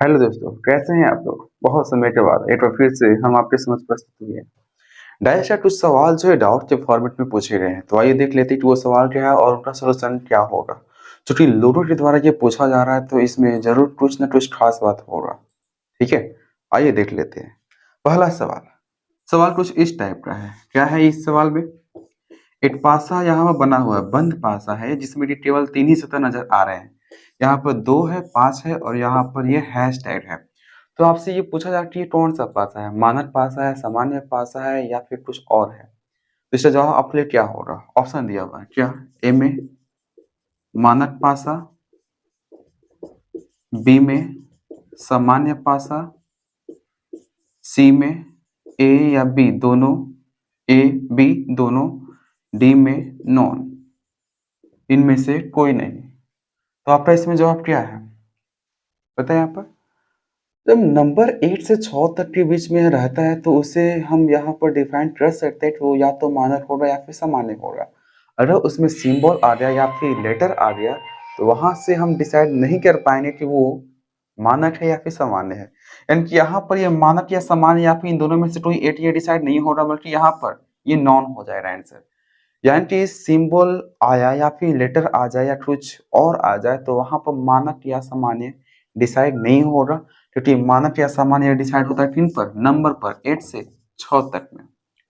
Hello दोस्तों, कैसे हैं आप लोग? बहुत समय के बाद एक बार फिर से हम आपके समक्ष प्रस्तुत हुए हैं। डायरेक्ट कुछ सवाल जो है डाउट के फॉर्मेट में पूछे गए हैं, तो आइए देख लेते हैं कि वो सवाल क्या है और उनका सलूशन क्या होगा। चूंकि लोगों के द्वारा ये पूछा जा रहा है, तो इसमें जरूर कुछ न कुछ खास बात होगा। ठीक है, आइए देख लेते हैं। पहला सवाल। सवाल कुछ इस टाइप का है। क्या है इस सवाल में? एक पासा यहाँ पर बना हुआ है, बंद पासा है, जिसमें कि केवल 3 ही सतह नजर आ रहे हैं। यहाँ पर 2 है, 5 है और यहाँ पर ये हैश टैग है। तो आपसे ये पूछा जाए कि ये कौन सा पासा है? मानक पासा है, सामान्य पासा है या फिर कुछ और है? तो इसका जवाब आपके लिए क्या होगा? ऑप्शन दिया हुआ है क्या? ए में मानक पासा, बी में सामान्य पासा, सी में ए या बी दोनों, ए बी दोनों, डी में नॉन, इनमें से कोई नहीं। तो आपका इसमें जवाब क्या है? पता है यहाँ पर जब नंबर 8 से 6 तक के बीच में रहता है, तो उसे हम यहाँ पर डिफाइन कर सकते हैं कि वो या तो मानक होगा या फिर सामान्य होगा। अगर उसमें सिंबल आ गया या फिर लेटर आ गया, तो वहां से हम डिसाइड नहीं कर पाएंगे कि वो मानक है या फिर सामान्य है। यानी कि यहाँ पर ये मानक या सामान्य या फिर इन दोनों में से कोई एक ये डिसाइड नहीं हो रहा, बल्कि यहाँ पर ये नॉन हो जाएगा आंसर। यानी कि सिंबल आया या फिर लेटर आ जाए या कुछ और आ जाए, तो वहां पर मानक या सामान्य डिसाइड नहीं होगा, क्योंकि मानक या सामान्य डिसाइड होता है किन पर? नंबर पर 8 से 6 तक में।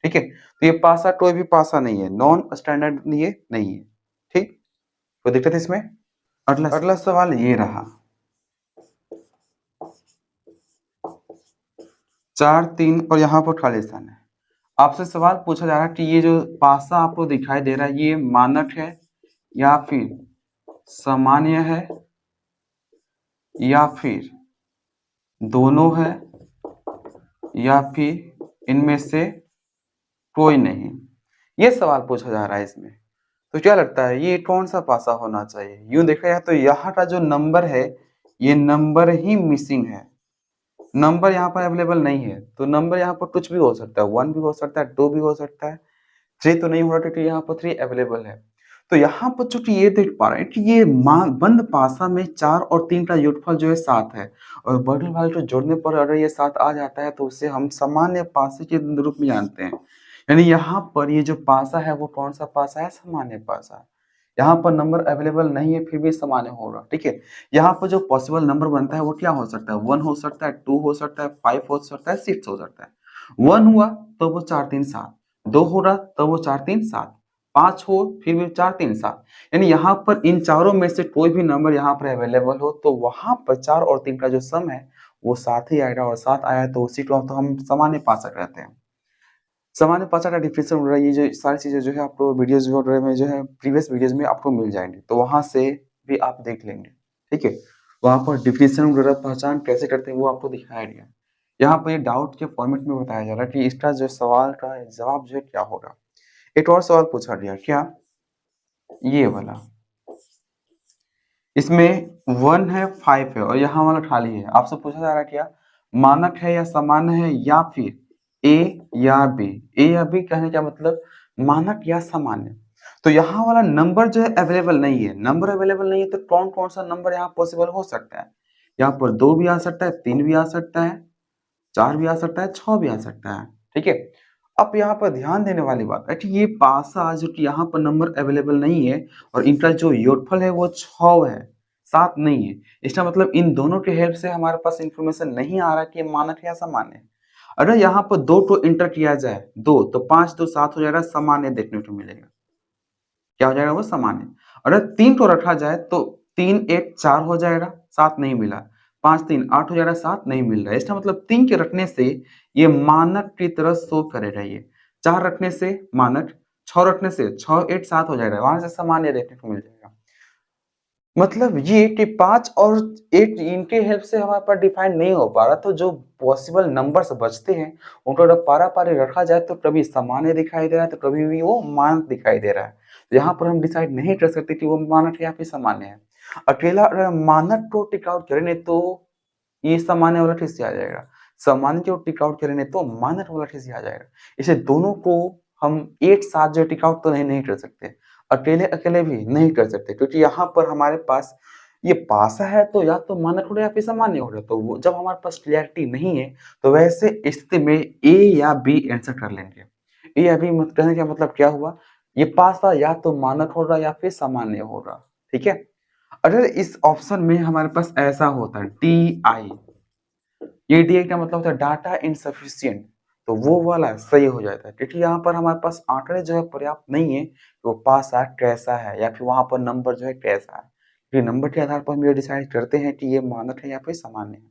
ठीक है, तो ये पासा कोई भी पासा नहीं है, नॉन स्टैंडर्ड ये नहीं है। ठीक, कोई दिक्कत है इसमें? अगला सवाल ये रहा। 4 3 और यहाँ पर खाली स्थान है। आपसे सवाल पूछा जा रहा है कि ये जो पासा आपको दिखाई दे रहा है, ये मानक है या फिर सामान्य है या फिर दोनों है या फिर इनमें से कोई नहीं। ये सवाल पूछा जा रहा है इसमें। तो क्या लगता है ये कौन सा पासा होना चाहिए? यूं देखा जाए तो यहाँ का जो नंबर है, ये नंबर ही मिसिंग है। नंबर यहाँ पर अवेलेबल नहीं है, तो नंबर यहाँ पर कुछ भी हो सकता है, 1 भी हो सकता है, 2 भी हो सकता है, 3 तो नहीं हो रहा क्योंकि यहाँ पर 3 अवेलेबल है। तो यहाँ पर चूंकि ये देख पा रहे हैं कि ये बंद पासा में 4 और 3 का योगफल जो है 7 है, और बगल वाले को जोड़ने पर अगर ये 7 आ जाता है, तो उसे हम सामान्य पासे के रूप में जानते हैं। यानी यहाँ पर ये जो पासा है वो कौन सा पासा है? सामान्य पासा है। यहाँ पर नंबर अवेलेबल नहीं है, फिर भी सामान्य होगा। ठीक है, यहाँ पर जो पॉसिबल नंबर बनता है वो क्या हो सकता है? 1 हो सकता है, 2 हो सकता है, 5 हो सकता है, 6 हो सकता है। 1 हुआ तो वो 4 3 7, 2 हो रहा तो वो 4 3 7, 5 हो फिर भी 4 3 7। यानी यहाँ पर इन चारों में से कोई भी नंबर यहाँ पर अवेलेबल हो, तो वहां पर 4 और 3 का जो सम है वो 7 ही आएगा, और 7 आया तो उसी को तो हम सामान्य पासा कहते हैं। सामान्य पासा का डिफिनेशन वगैरह ये जो सारी चीजें जो है आपको वीडियोज वगैरह में जो है प्रीवियस वीडियोज में आपको मिल जाएंगे, तो वहां से भी आप देख लेंगे। ठीक है, वहां पर डिफिनेशन वगैरह पहचान कैसे करते हैं वो आपको दिखाया गया। यहाँ पर ये डाउट के फॉर्मेट में बताया जा रहा है कि इसका जो सवाल का जवाब जो है क्या होगा। एक और सवाल पूछा गया, क्या? ये वाला, इसमें 1 है, 5 है और यहाँ वाला खाली है। आपसे पूछा जा रहा है क्या मानक है या सामान्य है या फिर ए या बी? ए या बी कहने का मतलब मानक या सामान्य। तो यहाँ वाला नंबर जो है अवेलेबल नहीं है। नंबर अवेलेबल नहीं है तो कौन कौन सा नंबर यहाँ पॉसिबल हो सकता है? यहाँ पर 2 भी आ सकता है, 3 भी आ सकता है, 4 भी आ सकता है, 6 भी आ सकता है। ठीक है, अब यहाँ पर ध्यान देने वाली बात है कि ये पासा जो कि यहाँ पर नंबर अवेलेबल नहीं है, और इनका जो योगफल है वो 6 है, 7 नहीं है। इसका मतलब इन दोनों के हेल्प से हमारे पास इंफॉर्मेशन नहीं आ रहा कि मानक या सामान्य है। अगर यहाँ पर 2 को इंटर किया जाए, 2 तो 5 2 7 हो जाएगा, सामान्य देखने को मिलेगा। क्या हो जाएगा? वो सामान्य। अगर 3 को रखा जाए तो 3 1 4 हो जाएगा, 7 नहीं मिला, 5 3 8 हो जाएगा, 7 नहीं मिल रहा है। इसका मतलब 3 के रखने से ये मानक की तरह शो करेगा। ये 4 रखने से मानक, 6 रखने से 6 8 7 हो जाएगा, वहां से सामान्य देखने को मिल जाएगा। मतलब ये कि 5 और 8 इनके हेल्प से हमारे पास डिफाइन नहीं हो पा रहा, तो जो पॉसिबल नंबर्स बचते हैं उनको अगर पारा-पारी रखा जाए तो कभी सामान्य दिखाई दे रहा है, तो कभी भी वो मानक दिखाई दे रहा है। तो यहाँ पर हम डिसाइड नहीं कर सकते कि वो मानक है या फिर सामान्य है। अकेला अगर मानक को टिक आउट करेंगे तो ये सामान्य वाला ठीक से आ जाएगा, सामान्य को टिक आउट करेंगे तो मानक वाला ठीक से आ जाएगा। इसे दोनों को हम एक साथ जो टिक आउट तो नहीं कर सकते, अकेले-अकेले भी नहीं कर सकते, क्योंकि यहाँ पर हमारे पास ये पासा है तो या तो मानक हो रहा है या फिर सामान्य हो रहा है। तो वो जब हमारे पास क्लैरिटी नहीं है तो वैसे स्थिति में ए या बी आंसर कर लेंगे। ए या बी मत कहने का मतलब क्या हुआ? ये पासा या तो मानक हो रहा है या फिर सामान्य हो रहा। ठीक है? अगर इस ऑप्शन में हमारे पास ऐसा होता डी आई, ये डी आई का मतलब होता है डाटा इनसफिशिएंट, तो वो वाला सही हो जाता है क्योंकि यहाँ पर हमारे पास आंकड़े जो है पर्याप्त नहीं है कि वो पासा कैसा है या फिर वहां पर नंबर जो है कैसा है। फिर नंबर के आधार पर हम ये डिसाइड करते हैं कि ये मानक है या फिर सामान्य है।